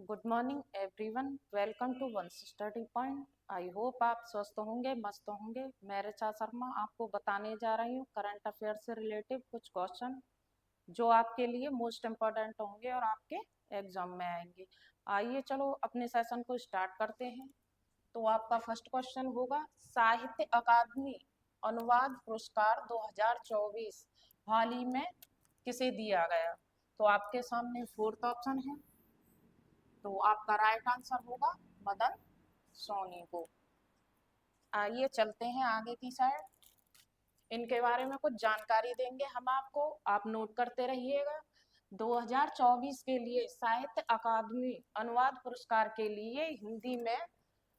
Good morning everyone. Welcome to one study point. I hope आप स्वस्थ होंगे, मस्त होंगे। मैं ऋचा शर्मा आपको बताने जा रही हूँ करंट अफेयर से रिलेटेड कुछ क्वेश्चन जो आपके लिए मोस्ट इम्पोर्टेंट होंगे और आपके एग्जाम में आएंगे। आइए चलो अपने सेशन को स्टार्ट करते हैं। तो आपका फर्स्ट क्वेश्चन होगा, साहित्य अकादमी अनुवाद पुरस्कार 2024 हाल ही में किसे दिया गया? तो आपके सामने फोर्थ ऑप्शन है, तो आपका राइट आंसर होगा मदन सोनी को। आइए चलते हैं आगे की साइड। इनके बारे में कुछ जानकारी देंगे हम आपको, आप नोट करते रहिएगा। 2024 के लिए साहित्य अकादमी अनुवाद पुरस्कार के लिए हिंदी में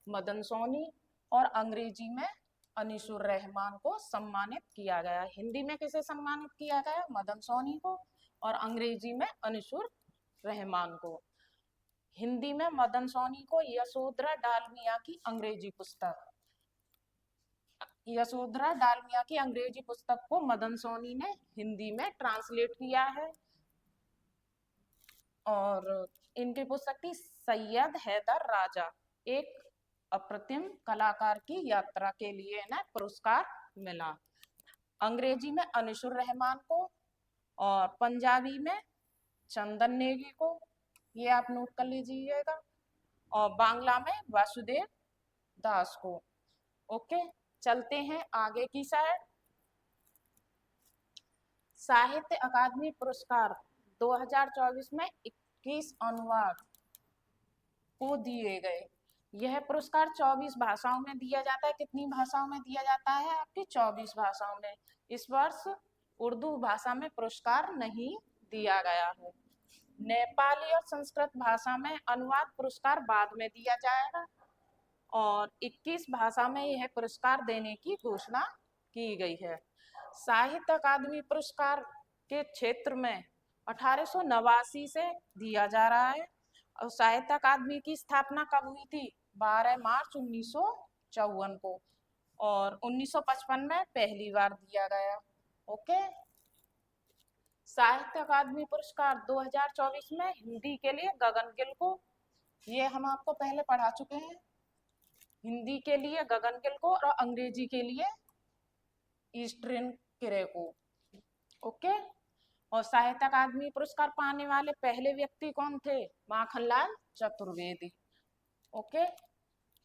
मदन सोनी और अंग्रेजी में अनीसुर रहमान को सम्मानित किया गया। हिंदी में किसे सम्मानित किया गया? मदन सोनी को, और अंग्रेजी में अनीसुर रहमान को। हिंदी में मदन सोनी को यशोधरा डालमिया की अंग्रेजी पुस्तक, यशोधरा डालमिया की अंग्रेजी पुस्तक को मदन सोनी ने हिंदी में ट्रांसलेट किया है। और इनकी पुस्तक थी सैयद हैदर राजा, एक अप्रतिम कलाकार की यात्रा के लिए इन्हें पुरस्कार मिला। अंग्रेजी में अनीसुर रहमान को और पंजाबी में चंदन नेगी को, ये आप नोट कर लीजिएगा। और बांग्ला में वासुदेव दास को। ओके, चलते हैं आगे की साइड। साहित्य अकादमी पुरस्कार 2024 में 21 अनुवाद को दिए गए। यह पुरस्कार 24 भाषाओं में दिया जाता है। कितनी भाषाओं में दिया जाता है? आपकी 24 भाषाओं में। इस वर्ष उर्दू भाषा में पुरस्कार नहीं दिया गया है। नेपाली और संस्कृत भाषा में अनुवाद पुरस्कार बाद में दिया जाएगा। और 21 भाषा में यह पुरस्कार देने की घोषणा की गई है। साहित्य अकादमी पुरस्कार के क्षेत्र में 1889 से दिया जा रहा है। और साहित्य अकादमी की स्थापना कब हुई थी? 12 मार्च 1954 को। और 1955 में पहली बार दिया गया। ओके, साहित्य अकादमी पुरस्कार 2024 में हिंदी के लिए गगन गिल को, ये हम आपको पहले पढ़ा चुके हैं। हिंदी के लिए गगन गिल को और अंग्रेजी के लिए ईस्ट्रिन किरे को। ओके, और साहित्य अकादमी पुरस्कार पाने वाले पहले व्यक्ति कौन थे? माखनलाल चतुर्वेदी। ओके,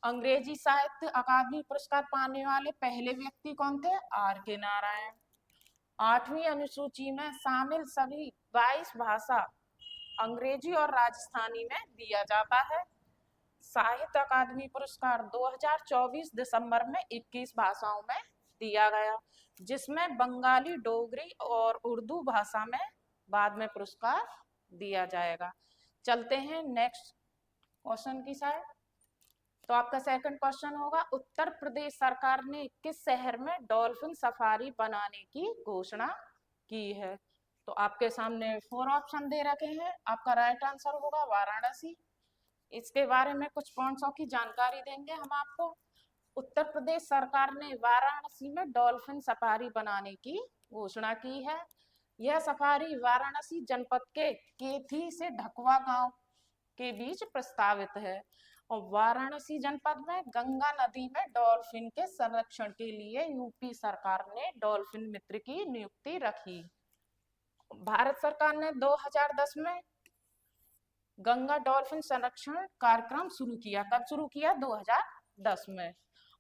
अंग्रेजी साहित्य अकादमी पुरस्कार पाने वाले पहले व्यक्ति कौन थे? आर के नारायण। 8वीं अनुसूची में शामिल सभी 22 भाषा अंग्रेजी और राजस्थानी में दिया जाता है। साहित्य अकादमी पुरस्कार 2024 दिसंबर में 21 भाषाओं में दिया गया, जिसमें बंगाली, डोगरी और उर्दू भाषा में बाद में पुरस्कार दिया जाएगा। चलते हैं नेक्स्ट क्वेश्चन की साइड। तो आपका सेकंड क्वेश्चन होगा, उत्तर प्रदेश सरकार ने किस शहर में डॉल्फिन सफारी बनाने की घोषणा की है? तो आपके सामने 4 ऑप्शन दे रखे हैं। आपका राइट आंसर होगा वाराणसी। इसके बारे में कुछ पॉइंट्स की जानकारी देंगे हम आपको। उत्तर प्रदेश सरकार ने वाराणसी में डॉल्फिन सफारी बनाने की घोषणा की है। यह सफारी वाराणसी जनपद के केथी से ढकवा गांव के बीच प्रस्तावित है। और वाराणसी जनपद में गंगा नदी में डॉल्फिन के संरक्षण के लिए यूपी सरकार ने डॉल्फिन मित्र की नियुक्ति रखी। भारत सरकार ने 2010 में गंगा डॉल्फिन संरक्षण कार्यक्रम शुरू किया। कब शुरू किया? 2010 में।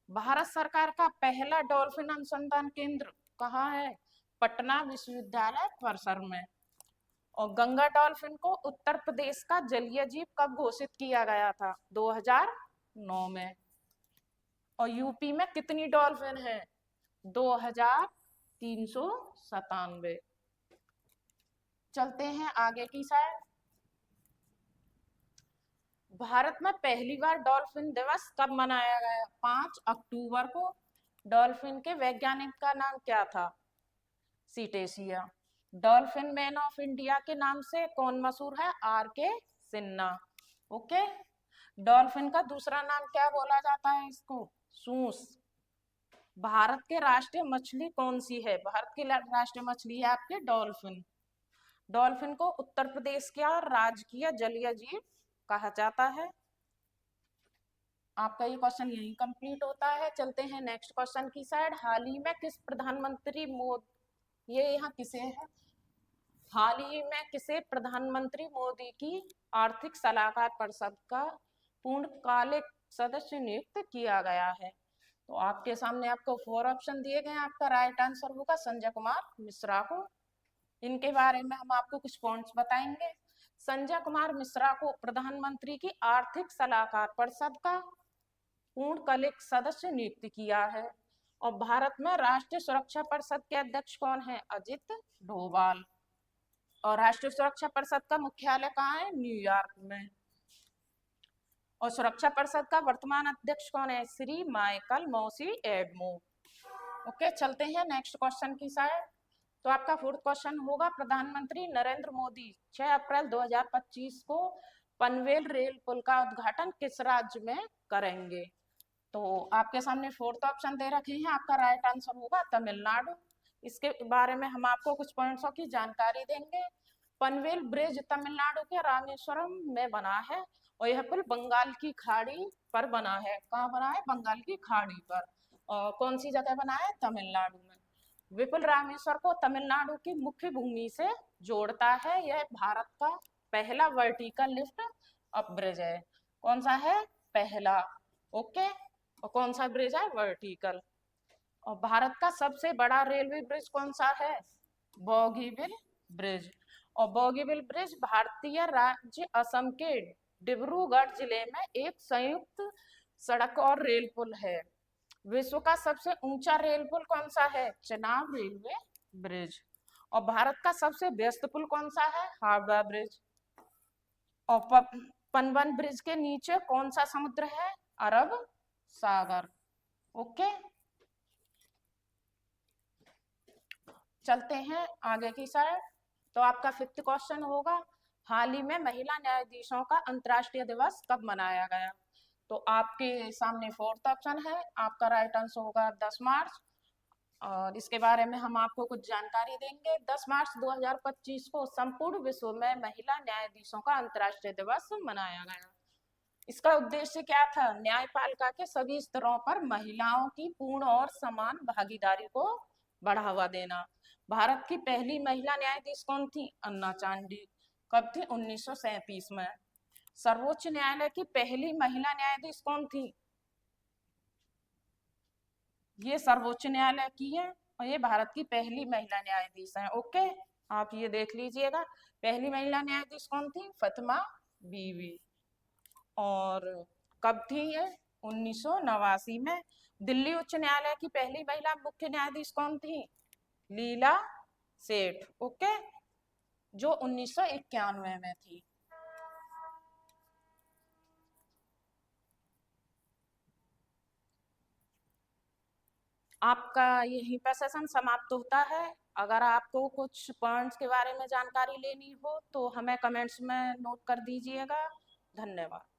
भारत सरकार का पहला डॉल्फिन अनुसंधान केंद्र कहाँ है? पटना विश्वविद्यालय परिसर में। और गंगा डॉल्फिन को उत्तर प्रदेश का जलीय जीव कब घोषित किया गया था? 2009 में। और यूपी में कितनी डॉल्फिन है? 2397। चलते हैं आगे की साइड। भारत में पहली बार डॉल्फिन दिवस कब मनाया गया? 5 अक्टूबर को। डॉल्फिन के वैज्ञानिक का नाम क्या था? सीटेशिया। डॉल्फिन मैन ऑफ इंडिया के नाम से कौन मशहूर है? आर के सिन्हा। ओके, डॉल्फिन का दूसरा नाम क्या बोला जाता है इसको? सूस। भारत के राष्ट्रीय मछली कौन सी है? भारत की राष्ट्रीय मछली है आपके डॉल्फिन। डॉल्फिन को उत्तर प्रदेश का राजकीय जलीय जीव कहा जाता है। आपका ये क्वेश्चन यही कंप्लीट होता है। चलते हैं नेक्स्ट क्वेश्चन की साइड। हाल ही में किस प्रधानमंत्री मोदी, ये यहाँ किसे है, हाल ही में किसे प्रधानमंत्री मोदी की आर्थिक सलाहकार परिषद का पूर्णकालिक सदस्य नियुक्त किया गया है? तो आपके सामने आपको 4 ऑप्शन दिए गए हैं। आपका राइट आंसर होगा संजय कुमार मिश्रा को। इनके बारे में हम आपको कुछ पॉइंट्स बताएंगे। संजय कुमार मिश्रा को प्रधानमंत्री की आर्थिक सलाहकार परिषद का पूर्णकालिक सदस्य नियुक्त किया है। और भारत में राष्ट्रीय सुरक्षा परिषद के अध्यक्ष कौन है? अजित डोभाल। और राष्ट्रीय सुरक्षा परिषद का मुख्यालय कहाँ है? न्यूयॉर्क में। और सुरक्षा परिषद का वर्तमान अध्यक्ष कौन है? श्री माइकल मौसी एडमो। ओके, चलते हैं नेक्स्ट क्वेश्चन की साइड। तो आपका 4th क्वेश्चन होगा, प्रधानमंत्री नरेंद्र मोदी 6 अप्रैल 2025 को पनवेल रेल पुल का उद्घाटन किस राज्य में करेंगे? तो आपके सामने 4th ऑप्शन दे रखे हैं। आपका राइट आंसर होगा तमिलनाडु। इसके बारे में हम आपको कुछ पॉइंट्सों की जानकारी देंगे। पनवेल ब्रिज तमिलनाडु के रामेश्वरम में बना है और यह पुल बंगाल की खाड़ी पर बना है। कहाँ बना है? बंगाल की खाड़ी पर। और कौन सी जगह बना है? तमिलनाडु में। विपुल रामेश्वर को तमिलनाडु की मुख्य भूमि से जोड़ता है। यह भारत का पहला वर्टिकल लिफ्ट अप ब्रिज है। कौन सा है? पहला। ओके, और कौन सा ब्रिज है? वर्टिकल। और भारत का सबसे बड़ा रेलवे ब्रिज कौन सा है? बोगीबिल ब्रिज। और बोगीबिल ब्रिज भारतीय राज्य असम के डिब्रूगढ़ जिले में एक संयुक्त सड़क और रेल पुल है। विश्व का सबसे ऊंचा रेल पुल कौन सा है? Chenab railway bridge. और भारत का सबसे व्यस्त पुल कौन सा है? हावड़ा ब्रिज। और पनवन ब्रिज के नीचे कौन सा समुद्र है? अरब सागर। ओके, चलते हैं आगे की साइड। तो आपका 5th क्वेश्चन होगा, हाल ही में महिला न्यायाधीशों का अंतर्राष्ट्रीय दिवस कब मनाया गया? तो आपके सामने 4th ऑप्शन है। आपका राइट आंसर होगा 10 मार्च। और इसके बारे में हम आपको कुछ जानकारी देंगे। 10 मार्च 2025 को संपूर्ण विश्व में महिला न्यायाधीशों का अंतर्राष्ट्रीय दिवस मनाया गया। इसका उद्देश्य क्या था? न्यायपालिका के सभी स्तरों पर महिलाओं की पूर्ण और समान भागीदारी को बढ़ावा देना। भारत की पहली महिला न्यायाधीश कौन थी? अन्ना चांडी। कब थी? 1937 में। सर्वोच्च न्यायालय की पहली महिला न्यायाधीश कौन थी? ये सर्वोच्च न्यायालय की है और ये भारत की पहली महिला न्यायाधीश है। ओके, आप ये देख लीजिएगा। पहली महिला न्यायाधीश कौन थी? फातिमा बीवी। और कब थी ये? 1989 में। दिल्ली उच्च न्यायालय की पहली महिला मुख्य न्यायाधीश कौन थी? लीला सेठ। ओके, जो 1991 में थी। आपका यहीं पर सेशन समाप्त होता है। अगर आपको कुछ पॉइंट्स के बारे में जानकारी लेनी हो तो हमें कमेंट्स में नोट कर दीजिएगा। धन्यवाद।